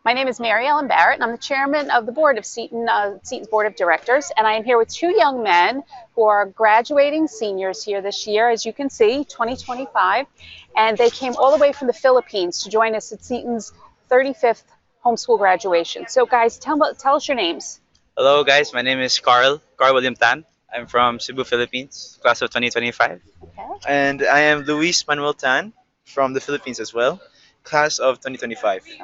My name is Mary Ellen Barrett, and I'm the chairman of the board of Seton's board of directors, and I am here with two young men who are graduating seniors here this year, as you can see, 2025, and they came all the way from the Philippines to join us at Seton's 35th homeschool graduation. So guys, tell us your names. Hello guys, my name is Carl William Tan. I'm from Cebu, Philippines, class of 2025. Okay. And I am Luis Manuel Tan from the Philippines as well, class of 2025. Okay.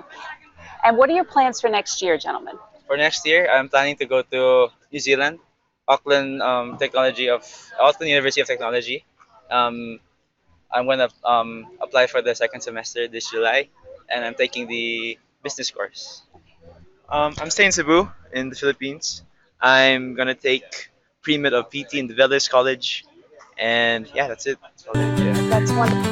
And what are your plans for next year, gentlemen? For next year, I'm planning to go to New Zealand, Auckland University of Technology. I'm going to apply for the second semester this July, and I'm taking the business course. I'm staying in Cebu in the Philippines. I'm going to take pre-med of PT in the Veles College, and yeah, that's it. That's all it is, yeah. That's wonderful.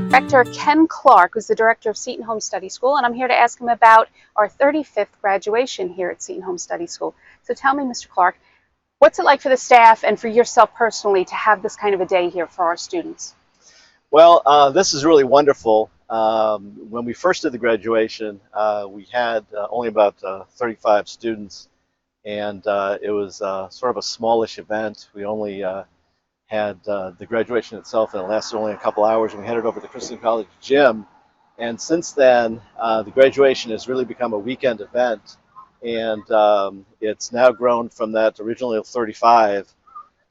Director Ken Clark, who's the director of Seton Home Study School, and I'm here to ask him about our 35th graduation here at Seton Home Study School. So tell me, Mr. Clark, what's it like for the staff and for yourself personally to have this kind of a day here for our students? Well, this is really wonderful. When we first did the graduation, we had only about 35 students, and it was sort of a smallish event. We only had the graduation itself, and it lasted only a couple hours, and we headed over to Christendom College gym. And since then, the graduation has really become a weekend event, and it's now grown from that originally 35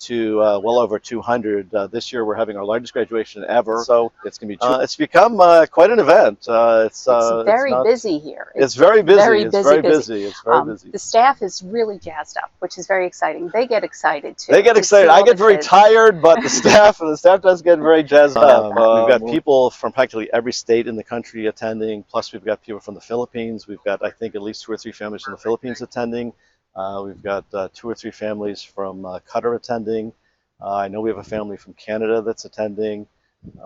to well over 200. This year we're having our largest graduation ever, so it's going to be it's become quite an event. It's very busy here. It's very busy. It's very busy. It's very busy. The staff is really jazzed up, which is very exciting. They get excited too. They get excited. I get very tired, but the staff does get very jazzed up. We've got people from practically every state in the country attending. Plus, we've got people from the Philippines. We've got, I think, at least 2 or 3 families from the Philippines attending. We've got 2 or 3 families from Qatar attending. I know we have a family from Canada that's attending.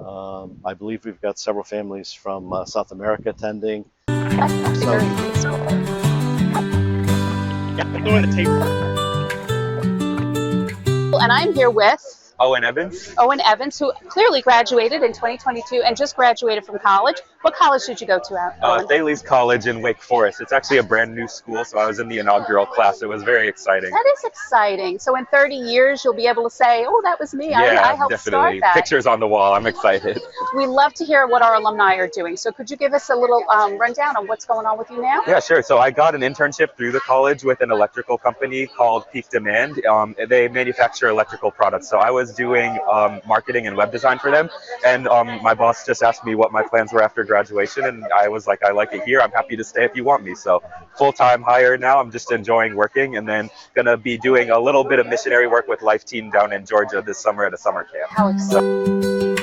I believe we've got several families from South America attending. And I'm here with Owen Evans. Owen Evans, who clearly graduated in 2022 and just graduated from college. What college did you go to, Owen? Thales College in Wake Forest. It's actually a brand new school, so I was in the inaugural class. It was very exciting. That is exciting. So in 30 years, you'll be able to say, oh, that was me. Yeah, I helped definitely. start that. Pictures on the wall. I'm excited. We love to hear what our alumni are doing. So could you give us a little rundown on what's going on with you now? Yeah, sure. So I got an internship through the college with an electrical company called Peak Demand. They manufacture electrical products. So I was doing marketing and web design for them. And my boss just asked me what my plans were after graduation. And I was like, I like it here. I'm happy to stay if you want me. So full-time hire now. I'm just enjoying working, and then going to be doing a little bit of missionary work with Life Team down in Georgia this summer at a summer camp. How exciting.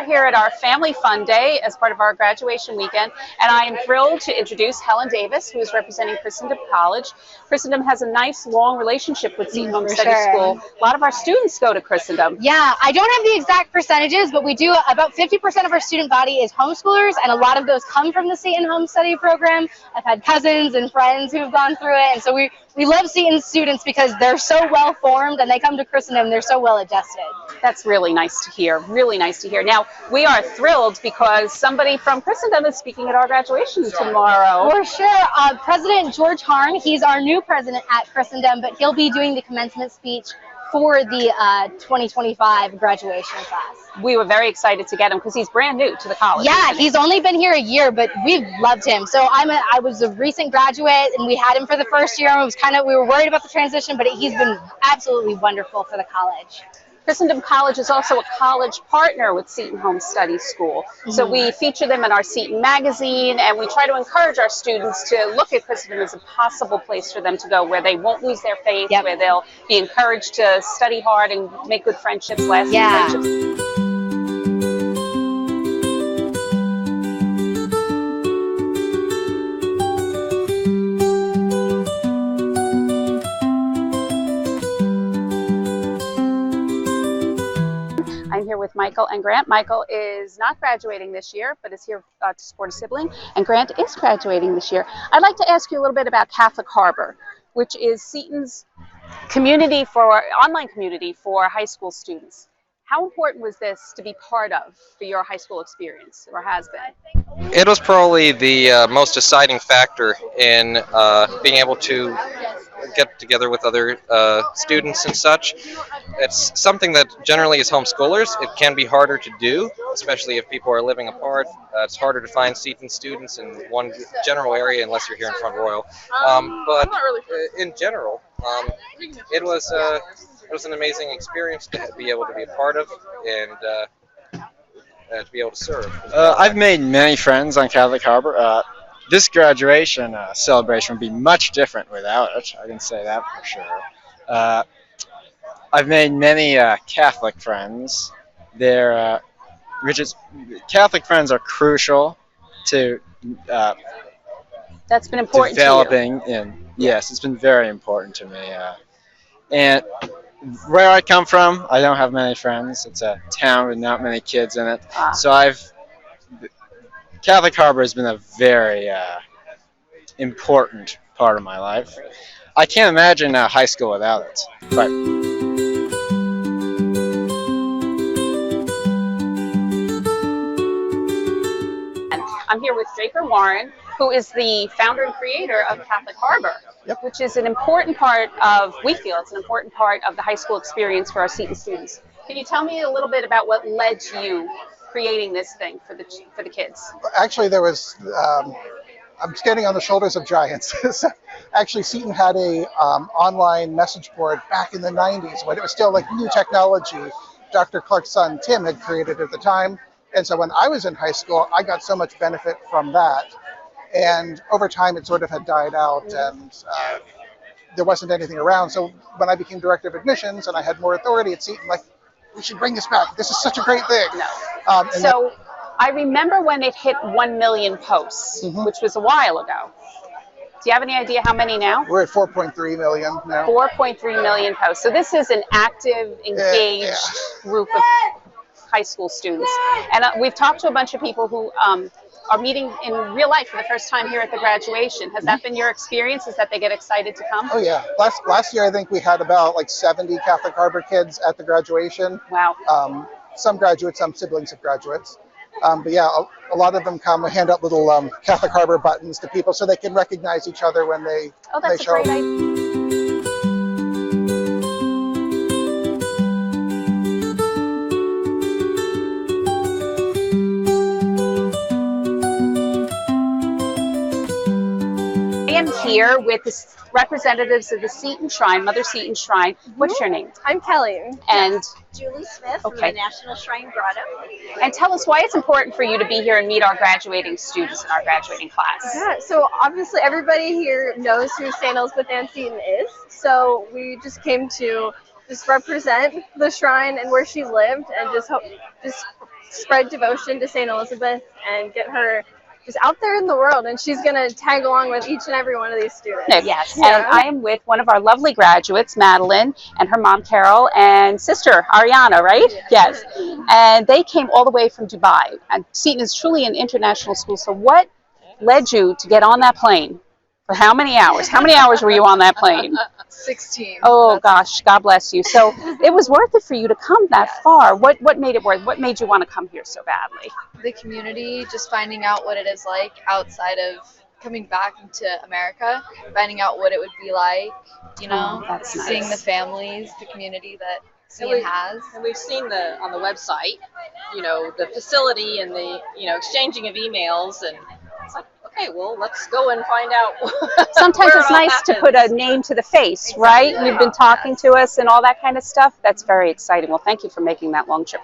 Here at our Family Fun Day as part of our graduation weekend, and I am thrilled to introduce Helen Davis, who is representing Christendom College. Christendom has a nice, long relationship with Seton Home Study School. A lot of our students go to Christendom. Yeah, I don't have the exact percentages, but we do about 50% of our student body is homeschoolers, and a lot of those come from the Seton Home Study program. I've had cousins and friends who have gone through it, and so we love Seton students because they're so well formed, and they come to Christendom, they're so well adjusted. That's really nice to hear. Really nice to hear. Now, we are thrilled because somebody from Christendom is speaking at our graduation tomorrow. For sure. President George Harn, he's our new president at Christendom, but he'll be doing the commencement speech for the 2025 graduation class. We were very excited to get him because he's brand new to the college. Yeah, he's only been here a year, but we've loved him. So I was a recent graduate, and we had him for the first year. It was we were worried about the transition, but he's been absolutely wonderful for the college. Christendom College is also a college partner with Seton Home Study School. So we feature them in our Seton magazine, and we try to encourage our students to look at Christendom as a possible place for them to go where they won't lose their faith, where they'll be encouraged to to study hard and make good friendships, lasting Yeah. friendships. I'm here with Michael and Grant. Michael is not graduating this year, but is here to support a sibling, and Grant is graduating this year. I'd like to ask you a little bit about Catholic Harbor, which is Seton's online community for high school students. How important was this to be part of for your high school experience, or has been? It was probably the most deciding factor in being able to get together with other students and such. It's something that generally as homeschoolers it can be harder to do, especially if people are living apart. It's harder to find Seton students in one general area unless you're here in Front Royal. But in general, it was an amazing experience to be able to be a part of and to be able to serve. I've made many friends on Catholic Harbor. This graduation celebration would be much different without it. I can say that for sure. I've made many Catholic friends. Catholic friends are crucial to That's been important developing. to you. Yes, it's been very important to me. And where I come from, I don't have many friends. It's a town with not many kids in it. So Catholic Harbor has been a very important part of my life. I can't imagine high school without it. But I'm here with Draper Warren, who is the founder and creator of Catholic Harbor, which is an important part of, we feel it's an important part of the high school experience for our Seton students. Can you tell me a little bit about what led to you creating this thing for the kids? Actually, there was, I'm standing on the shoulders of giants. Actually, Seton had a online message board back in the 90s when it was still like new technology. Dr. Clark's son, Tim, had created it at the time. And so when I was in high school, I got so much benefit from that. And over time, it sort of had died out and there wasn't anything around. So when I became director of admissions and I had more authority at Seton, like, we should bring this back. This is such a great thing. No. I remember when it hit 1 million posts, which was a while ago. Do you have any idea how many now? We're at 4.3 million now. 4.3 million posts. So this is an active, engaged group of high school students. And we've talked to a bunch of people who are meeting in real life for the first time here at the graduation. Has that been your experience? Is that they get excited to come? Oh yeah. Last year I think we had about like 70 Catholic Harbor kids at the graduation. Wow. Some graduates, some siblings of graduates. But yeah, a lot of them come and hand out little Catholic Harbor buttons to people so they can recognize each other when they that's show a great up. idea. I am here with the representatives of the Seton Shrine, Mother Seton Shrine. What's your name? I'm Kelly. And Julie Smith from the National Shrine Grotto. And tell us why it's important for you to be here and meet our graduating students in our graduating class. Yeah, so obviously everybody here knows who St. Elizabeth Ann Seton is. So we just came to just represent the shrine and where she lived and just spread devotion to St. Elizabeth and get her just out there in the world, and she's going to tag along with each and every one of these students. Yes, and I am with one of our lovely graduates, Madeline, and her mom, Carol, and sister, Ariana, right? Yes. And they came all the way from Dubai. And Seton is truly an international school, so what led you to get on that plane? For how many hours? How many hours were you on that plane? 16. Oh, gosh, God bless you. So it was worth it for you to come that far. What made it worth? What made you want to come here so badly? The community, just finding out what it is like outside of coming back into America, finding out what it would be like, you know, that's nice. Seeing the families, the community that Seton has. And we've seen on the website, you know, the facility and the, you know, exchanging of emails, and it's like, okay, well, let's go and find out. Sometimes it's nice to put a name to the face, right? You've been talking to us and all that kind of stuff. That's very exciting. Well, thank you for making that long trip.